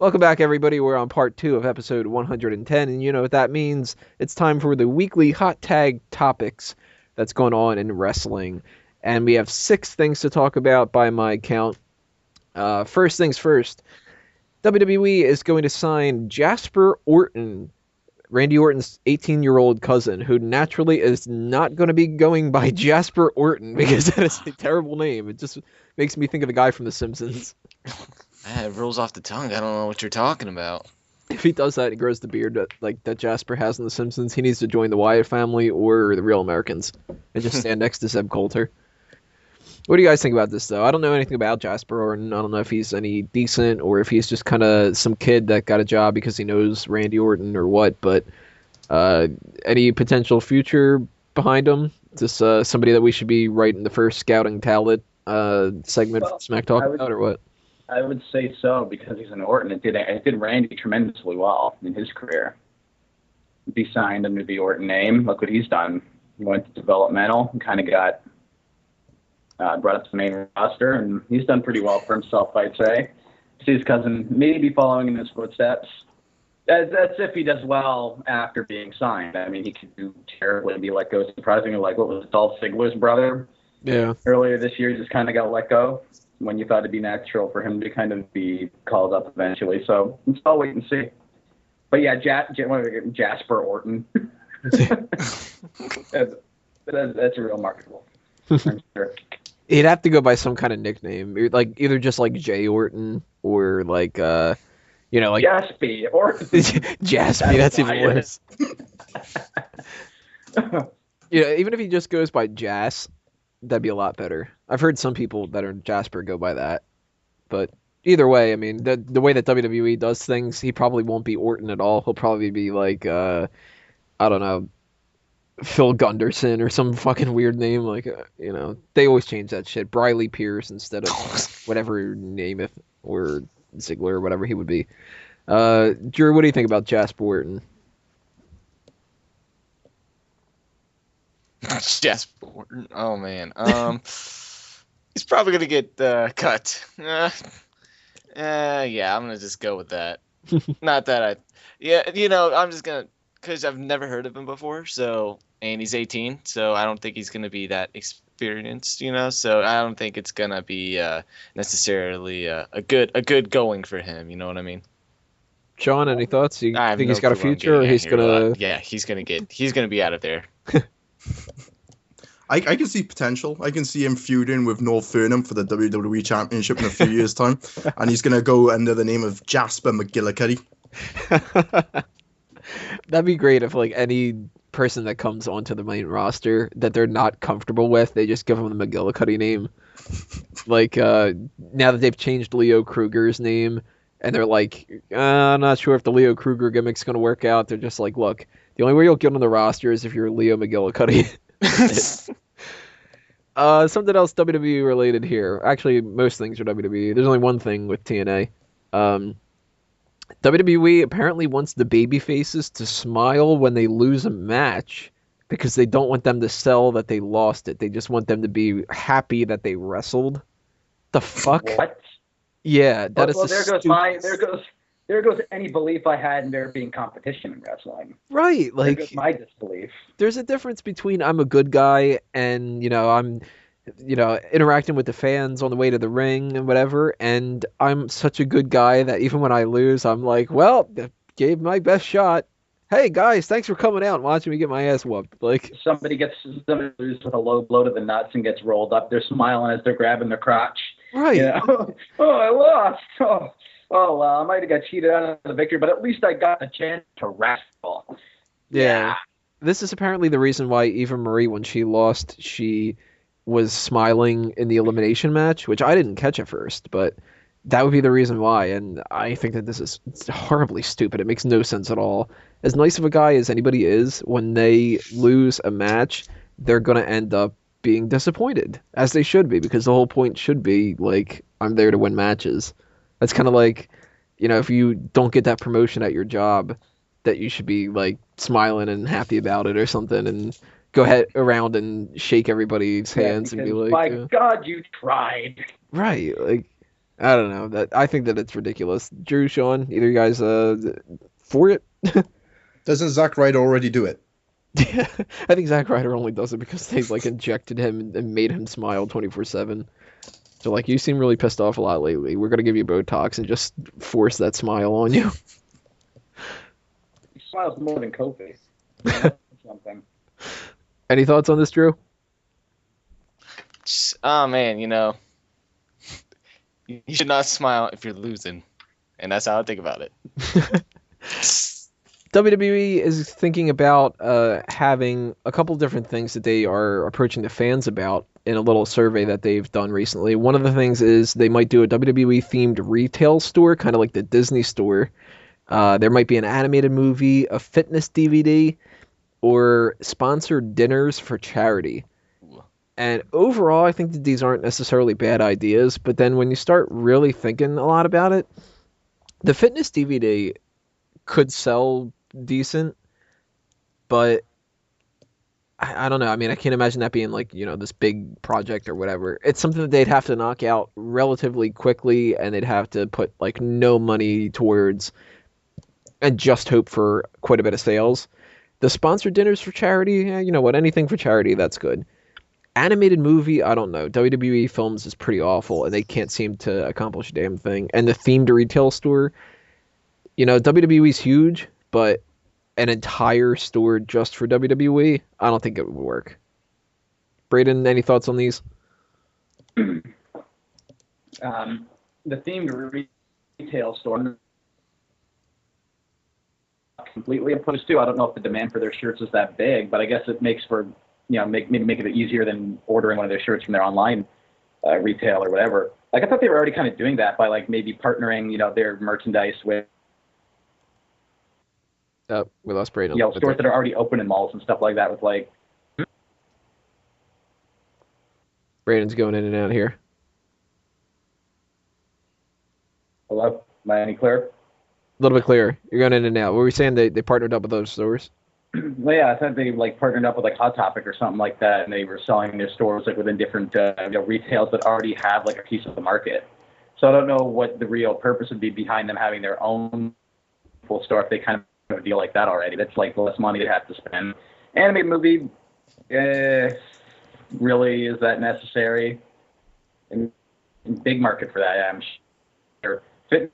Welcome back, everybody. We're on part 2 of episode 110, and you know what that means. It's time for the weekly hot tag topics that's going on in wrestling. And we have 6 things to talk about by my count. First things first, WWE is going to sign Jasper Orton, Randy Orton's 18-year-old cousin, who naturally is not going to be going by Jasper Orton because that is a terrible name. It just makes me think of the guy from The Simpsons. It rolls off the tongue. I don't know what you're talking about. If he does that, he grows the beard that Jasper has in The Simpsons. He needs to join the Wyatt family or the Real Americans and just stand next to Zeb Coulter. What do you guys think about this, though? I don't know anything about Jasper Orton. I don't know if he's any decent or if he's just kind of some kid that got a job because he knows Randy Orton or what. But any potential future behind him? Is this somebody that we should be writing the first scouting talent segment from Smack Talk about, or what? I would say so because he's an Orton. It did Randy tremendously well in his career. He signed under the Orton name. Look what he's done. He went to developmental and kind of got brought up to the main roster, and he's done pretty well for himself, I'd say. See his cousin maybe following in his footsteps. That's if he does well after being signed. I mean, he could do terribly and be let go. Surprisingly, like what was Dolph Ziggler's brother? Yeah. Earlier this year, he just kind of got let go when you thought it'd be natural for him to kind of be called up eventually. So let's all wait and see. But yeah, Jasper Orton. that's real marketable. I'm sure. He'd have to go by some kind of nickname, like either just like Jay Orton or like like Jaspy Orton. Jaspy. That's even worse. Even if he just goes by Jas, that'd be a lot better. I've heard some people that are Jasper go by that, but either way, I mean, the way that WWE does things, he probably won't be Orton at all. He'll probably be like, I don't know, Phil Gunderson or some fucking weird name. Like, they always change that shit. Briley Pierce instead of whatever Namath or Ziggler or whatever he would be. Drew, what do you think about Jasper Orton? Jasper Orton. Oh man. He's probably gonna get cut. Yeah, I'm gonna just go with that. Not that I'm just gonna, because I've never heard of him before. So, and he's 18, so I don't think he's gonna be that experienced. So I don't think it's gonna be necessarily a good going for him. You know what I mean? Sean, any thoughts? You think he's got a future, or he's gonna? Yeah, he's gonna be out of there. I can see potential. I can see him feuding with North Furnham for the WWE Championship in a few years' time, and he's going to go under the name of Jasper McGillicuddy. That'd be great if like any person that comes onto the main roster that they're not comfortable with, they just give them the McGillicuddy name. Like now that they've changed Leo Kruger's name, and they're like, I'm not sure if the Leo Kruger gimmick's going to work out. They're just like, look, the only way you'll get on the roster is if you're Leo McGillicuddy. Something else WWE related here. Actually, most things are WWE. There's only one thing with TNA. WWE apparently wants the babyfaces to smile when they lose a match because they don't want them to sell that they lost it. They just want them to be happy that they wrestled. The fuck? What? Yeah, that is. Well, there goes any belief I had in there being competition in wrestling. Right, like there goes my disbelief. There's a difference between I'm a good guy and I'm interacting with the fans on the way to the ring and whatever, and I'm such a good guy that even when I lose, I'm like, well, gave my best shot. Hey guys, thanks for coming out and watching me get my ass whooped. Like somebody loses with a low blow to the nuts and gets rolled up. They're smiling as they're grabbing their crotch. Right. Oh, I lost. Oh, well, I might have got cheated out of the victory, but at least I got a chance to wrestle. Yeah. This is apparently the reason why Eva Marie, when she lost, she was smiling in the elimination match, which I didn't catch at first, but that would be the reason why. And I think that this is horribly stupid. It makes no sense at all. As nice of a guy as anybody is, when they lose a match, they're going to end up being disappointed, as they should be, because the whole point should be, like, I'm there to win matches. That's kind of like, if you don't get that promotion at your job, that you should be, like, smiling and happy about it or something, and go around and shake everybody's hands and be like, by God, you tried. Right, like, I don't know. I think that it's ridiculous. Drew, Sean, either you guys for it? Doesn't Zack Ryder already do it? Yeah, I think Zack Ryder only does it because they like injected him and made him smile 24/7. So like, you seem really pissed off a lot lately. We're gonna give you Botox and just force that smile on you. He smiles more than Kofi. That's something. Any thoughts on this, Drew? Oh man, you should not smile if you're losing, and that's how I think about it. WWE is thinking about having a couple different things that they are approaching the fans about in a little survey that they've done recently. One of the things is they might do a WWE themed retail store, kind of like the Disney store. There might be an animated movie, a fitness DVD, or sponsored dinners for charity. And overall, I think that these aren't necessarily bad ideas, but then when you start really thinking a lot about it, the fitness DVD could sell decent, but I don't know. I mean, I can't imagine that being like, this big project or whatever. It's something that they'd have to knock out relatively quickly, and they'd have to put like no money towards and just hope for quite a bit of sales. The sponsored dinners for charity, you know what? Anything for charity, that's good. Animated movie, I don't know. WWE Films is pretty awful, and they can't seem to accomplish a damn thing. And the themed retail store, WWE's huge, but an entire store just for WWE, I don't think it would work. Braden, any thoughts on these? The themed retail store, I'm not completely opposed to. I don't know if the demand for their shirts is that big, but I guess it makes for, make it easier than ordering one of their shirts from their online retail or whatever. Like, I thought they were already kind of doing that by like maybe partnering, their merchandise with We lost Braden. stores that are already open in malls and stuff like that with like. Braden's going in and out here. Hello? Am I any clear? A little bit clearer. You're going in and out. What were we saying? They partnered up with those stores? Well, yeah, I thought they like partnered up with like Hot Topic or something like that, and they were selling their stores like within different retails that already have like a piece of the market. So I don't know what the real purpose would be behind them having their own full store if they kind of have a deal like that already. That's like less money they have to spend. Animated movie, really, is that necessary? And big market for that, I'm sure. Fit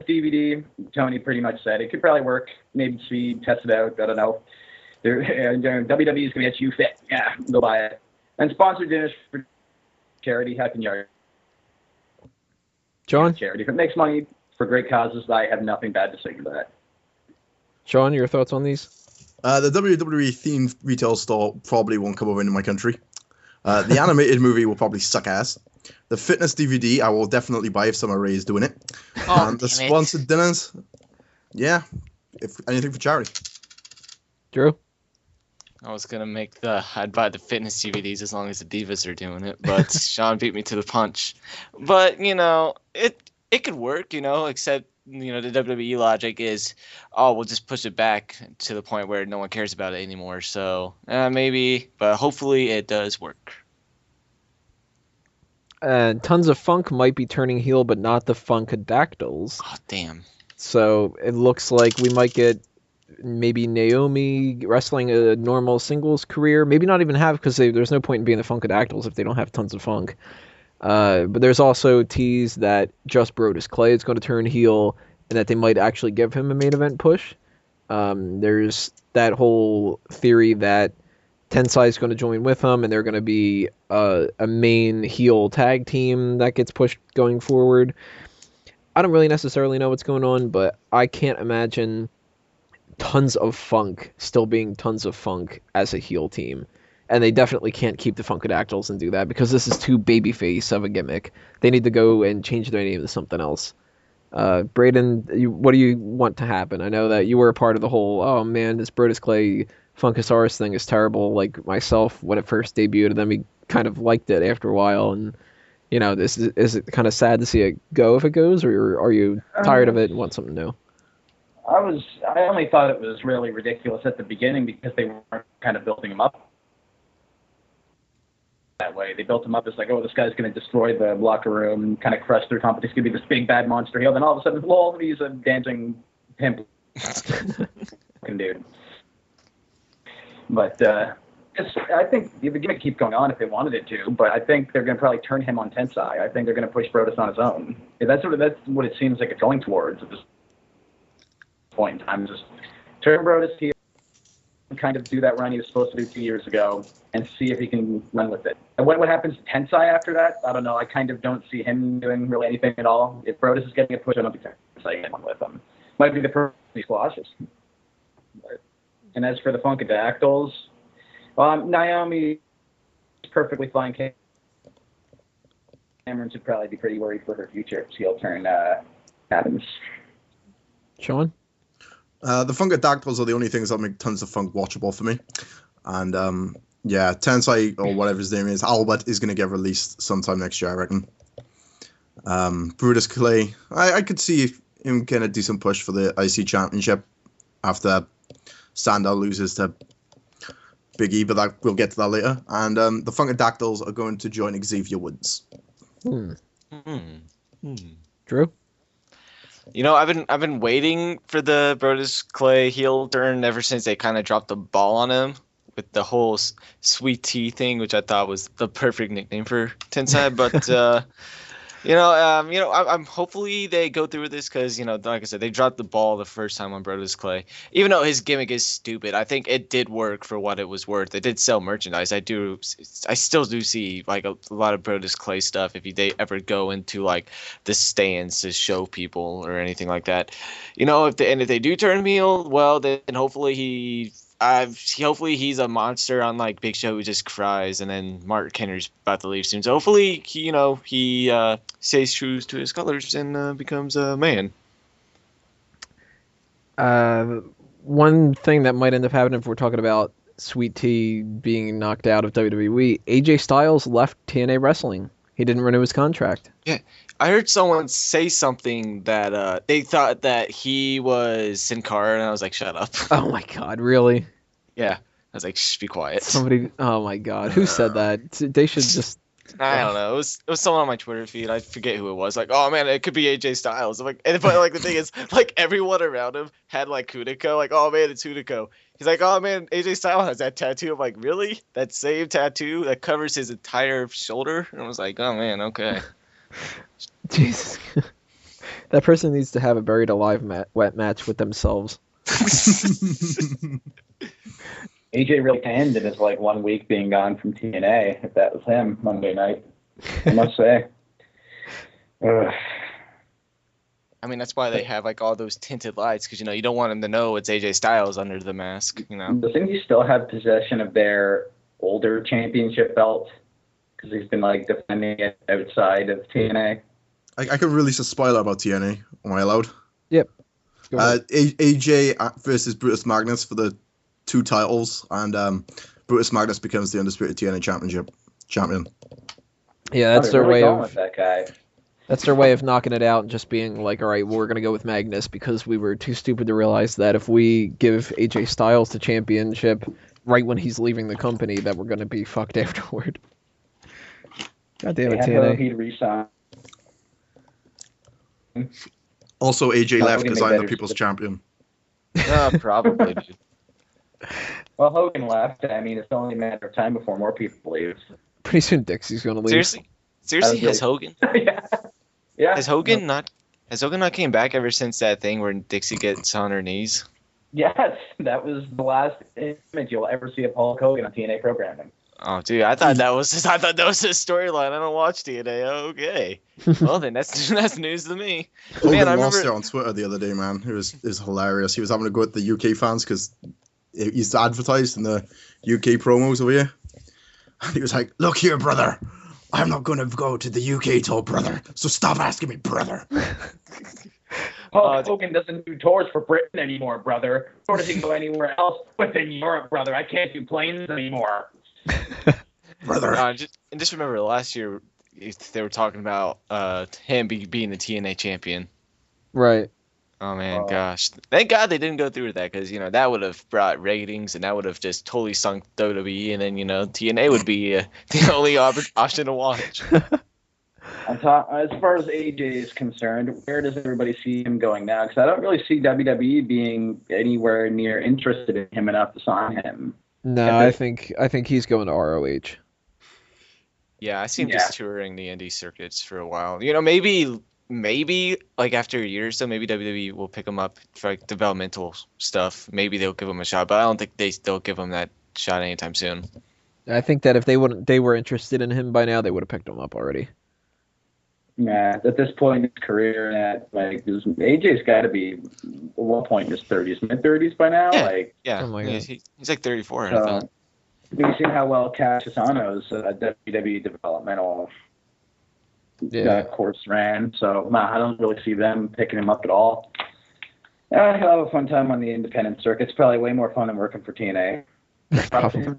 DVD, Tony pretty much said it could probably work. Maybe see, test it out. I don't know. WWE is gonna get you fit. Yeah, go buy it. And sponsored dinners for charity. How can you John? charity? If it makes money for great causes, I have nothing bad to say to that. Sean, your thoughts on these? The WWE themed retail store probably won't come over into my country. The animated movie will probably suck ass. The fitness DVD I will definitely buy if Summer Rae is doing it. Oh, And the damn it. sponsored dinners, yeah, if anything for charity. Drew? I was gonna I'd buy the fitness DVDs as long as the Divas are doing it, but Sean beat me to the punch. But it could work, except the WWE logic is, oh, we'll just push it back to the point where no one cares about it anymore. So maybe, but hopefully it does work. And Tons of Funk might be turning heel, but not the Funkadactyls. Oh damn. So it looks like we might get maybe Naomi wrestling a normal singles career. Maybe not even have, because there's no point in being the Funkadactyls if they don't have Tons of Funk. But there's also tease that just Brodus Clay is going to turn heel, and that they might actually give him a main event push. There's that whole theory that Tensai is going to join with him, and they're going to be a main heel tag team that gets pushed going forward. I don't really necessarily know what's going on, but I can't imagine Tons of Funk still being Tons of Funk as a heel team. And they definitely can't keep the Funkadactyls and do that, because this is too babyface of a gimmick. They need to go and change their name to something else. Braden, what do you want to happen? I know that you were a part of the whole, oh man, this Brodus Clay Funkasaurus thing is terrible. Like myself, when it first debuted, and then we kind of liked it after a while. And, is it kind of sad to see it go if it goes, or are you tired of it and want something new? I only thought it was really ridiculous at the beginning because they weren't kind of building him up. that way. They built him up as like, oh, this guy's going to destroy the locker room, kind of crush their company. He's going to be this big bad monster heel. Then all of a sudden, lol, he's a dancing pimp dude. But I think the gimmick keeps going on if they wanted it to. But I think they're going to probably turn him on Tensai. I think they're going to push Brodus on his own. That's what it seems like it's going towards at this point in time. Just turn Brodus heel, kind of do that run he was supposed to do 2 years ago, and see if he can run with it. And what happens to Tensai after that? I don't know. I kind of don't see him doing really anything at all. If Brodus is getting a push, I don't think Tensai getting one with him. Might be the person he's cautious. And as for the Funkadactyls, Naomi is perfectly fine. Cameron should probably be pretty worried for her future if she'll turn happens. Sean? The Funkadactyls are the only things that make Tons of Funk watchable for me. And yeah, Tensai, or whatever his name is, Albert, is going to get released sometime next year, I reckon. Brutus Clay, I could see him getting a decent push for the IC Championship after Sandow loses to Big E, but we'll get to that later. And the Funkadactyls are going to join Xavier Woods. Drew? You know, I've been waiting for the Brodus Clay heel turn ever since they kind of dropped the ball on him with the whole Sweet Tea thing, which I thought was the perfect nickname for Tensai. But I'm hopefully they go through with this because, like I said, they dropped the ball the first time on Brodus Clay. Even though his gimmick is stupid, I think it did work for what it was worth. It did sell merchandise. I still do see like a lot of Brodus Clay stuff if they ever go into like the stands to show people or anything like that. If they do turn him heel, well, then hopefully he's a monster on like Big Show who just cries, and then Mark Kenner's about to leave soon. So hopefully, he stays true to his colors and becomes a man. One thing that might end up happening if we're talking about Sweet Tea being knocked out of WWE, AJ Styles left TNA Wrestling. He didn't renew his contract. Yeah, I heard someone say something that they thought that he was Sin Cara, and I was like, shut up. Oh my God, really? Yeah, I was like, shh, be quiet. Somebody, oh my God, who said that? They should just... I don't know. It was someone on my Twitter feed. I forget who it was. Like, oh man, it could be AJ Styles. I'm like, but like the thing is, like everyone around him had like Hunico. Like, oh man, it's Hunico. He's like, oh man, AJ Styles has that tattoo. I'm like, really? That same tattoo that covers his entire shoulder? And I was like, oh man, okay. Jesus. That person needs to have a buried alive wet match with themselves. AJ really ended his like 1 week being gone from TNA. If that was him Monday night, I must say. Ugh. I mean, that's why they have like all those tinted lights because you don't want them to know it's AJ Styles under the mask. Doesn't he still have possession of their older championship belt? Because he's been like defending it outside of TNA. I could release a spoiler about TNA. Am I allowed? Yep. AJ versus Brutus Magnus for the 2 titles, and Brutus Magnus becomes the undisputed TNA champion. Yeah, that's their way of that guy. That's their way of knocking it out and just being like, all right, well, we're gonna go with Magnus because we were too stupid to realize that if we give AJ Styles the championship right when he's leaving the company, that we're gonna be fucked afterward. God damn it, TNA. He'd resign. Also, AJ left because I'm the people's champion. Probably, dude. Well, Hogan left. I mean, it's only a matter of time before more people leave. Pretty soon Dixie's gonna leave. Seriously, has Hogan? Yeah. Has Hogan not came back ever since that thing where Dixie gets on her knees? Yes, that was the last image you'll ever see of Hulk Hogan on TNA programming. Oh, dude, I thought that was his storyline. I don't watch TNA. Okay, well then that's news to me. Hogan lost it on Twitter the other day, man. It was hilarious. He was having to go at the UK fans because he's advertised in the UK promos over here. And he was like, "Look here, brother. I'm not going to go to the UK tour, brother. So stop asking me, brother." Hogan doesn't do tours for Britain anymore, brother. Nor does he go anywhere else within Europe, brother. I can't do planes anymore. Brother. Just remember last year they were talking about him being the TNA champion. Right. Oh man, gosh! Thank God they didn't go through with that, because that would have brought ratings, and that would have just totally sunk WWE, and then TNA would be the only option to watch. As far as AJ is concerned, where does everybody see him going now? Because I don't really see WWE being anywhere near interested in him enough to sign him. No, I think he's going to ROH. Yeah, I see him just touring the indie circuits for a while. Maybe like after a year or so, maybe WWE will pick him up for like developmental stuff. Maybe they'll give him a shot, but I don't think they'll give him that shot anytime soon. I think that if they were interested in him by now, they would have picked him up already. Yeah, at this point in his career, AJ's got to be at one point in his 30s, mid-30s by now. He's like 34. So, I thought. You've seen how well Cassiano's WWE developmental course ran, so I don't really see them picking him up at all. He'll have a fun time on the independent circuit. It's probably way more fun than working for TNA. Probably.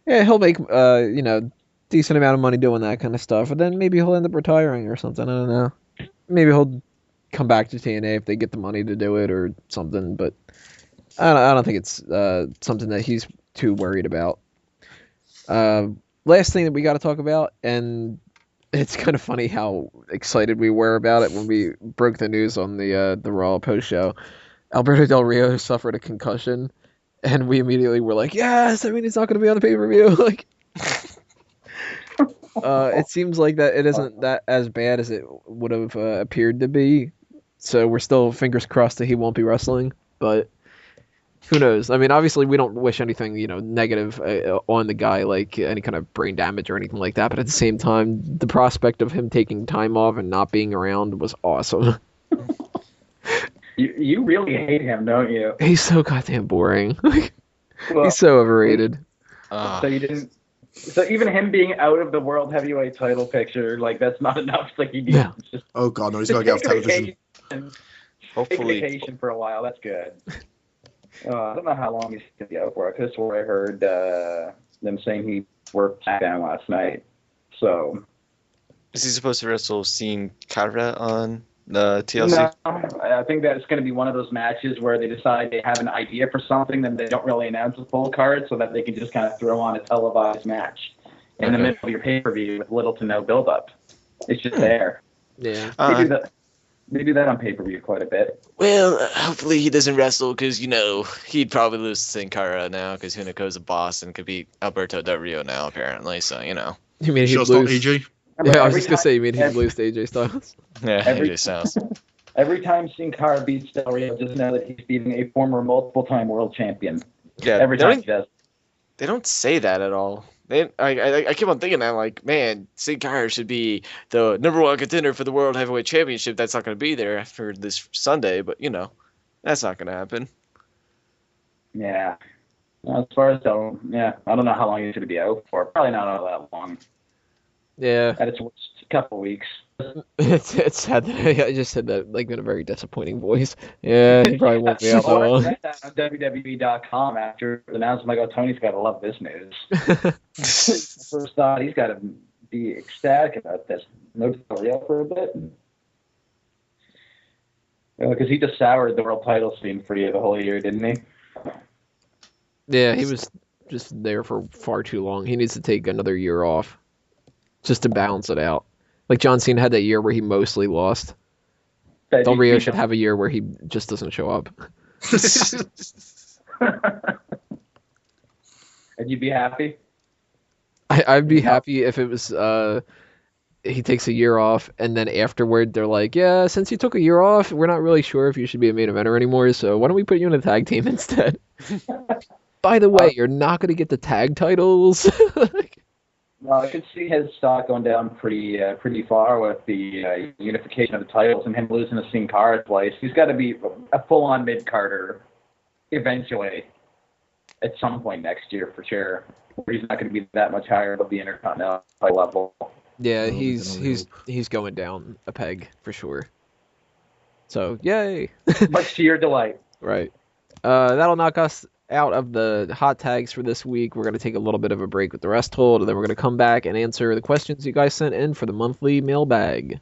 Yeah, he'll make decent amount of money doing that kind of stuff, and then maybe he'll end up retiring or something. I don't know. Maybe he'll come back to TNA if they get the money to do it or something. But I don't think it's something that he's too worried about. Last thing that we got to talk about, and it's kind of funny how excited we were about it when we broke the news on the Raw post show. Alberto Del Rio suffered a concussion, and we immediately were like, "Yes! I mean, it's not going to be on the pay-per-view." Like, it seems like that it isn't that as bad as it would have appeared to be. So we're still fingers crossed that he won't be wrestling, but who knows? I mean, obviously we don't wish anything, negative on the guy, like any kind of brain damage or anything like that. But at the same time, the prospect of him taking time off and not being around was awesome. You really hate him, don't you? He's so goddamn boring. He's so overrated. So even him being out of the world heavyweight title picture, like that's not enough. Like he needs just. Oh God, no, he's got to get off television. Hopefully, take a vacation for a while. That's good. I don't know how long he's going to be out for. Because that's where I heard them saying he worked down last night. So. Is he supposed to wrestle Sin Cara on the TLC? No, I think that it's going to be one of those matches where they decide they have an idea for something, then they don't really announce the full card, so that they can just kind of throw on a televised match in the middle of your pay-per-view with little to no build-up. It's just there. Yeah. They do that on pay-per-view quite a bit. Well, hopefully he doesn't wrestle because, he'd probably lose to Sin Cara now because Hunico's a boss and could beat Alberto Del Rio now, apparently. So, You mean he'd lose? AJ? Yeah, I was just going to say, you mean he'd lose to AJ Styles? Yeah, AJ Styles. Every time Sin Cara beats Del Rio, just know that he's beating a former multiple-time world champion. Yeah, every time he does. They don't say that at all. I keep on thinking that, like, man, Sin Cara should be the number one contender for the World Heavyweight Championship. That's not going to be there after this Sunday, but, that's not going to happen. Yeah. As far as I don't know how long he's going to be out for. Probably not all that long. Yeah. At its worst, a couple weeks. It's sad that I just said that like in a very disappointing voice. Yeah, he probably won't be out for long. On WWE.com after the announcement, I go, Tony's got to love this news. First thought, he's got to be ecstatic about this. No Del Rio for a bit. Because he just soured the world title scene for you the whole year, didn't he? Yeah, he was just there for far too long. He needs to take another year off just to balance it out. Like John Cena had that year where he mostly lost. Del Rio should have a year where he just doesn't show up. And you'd be happy? I'd be happy if it was he takes a year off and then afterward they're like, yeah, since you took a year off, we're not really sure if you should be a main eventer anymore, so why don't we put you in a tag team instead? By the way, you're not going to get the tag titles. Well, I could see his stock going down pretty far with the unification of the titles and him losing to Sin Cara twice. He's got to be a full-on mid-carder eventually at some point next year for sure. He's not going to be that much higher above the Intercontinental level. Yeah, he's going down a peg for sure. So, yay! Much to your delight. Right. That'll knock us out of the hot tags for this week. We're going to take a little bit of a break with the rest told, and then we're going to come back and answer the questions you guys sent in for the monthly mailbag.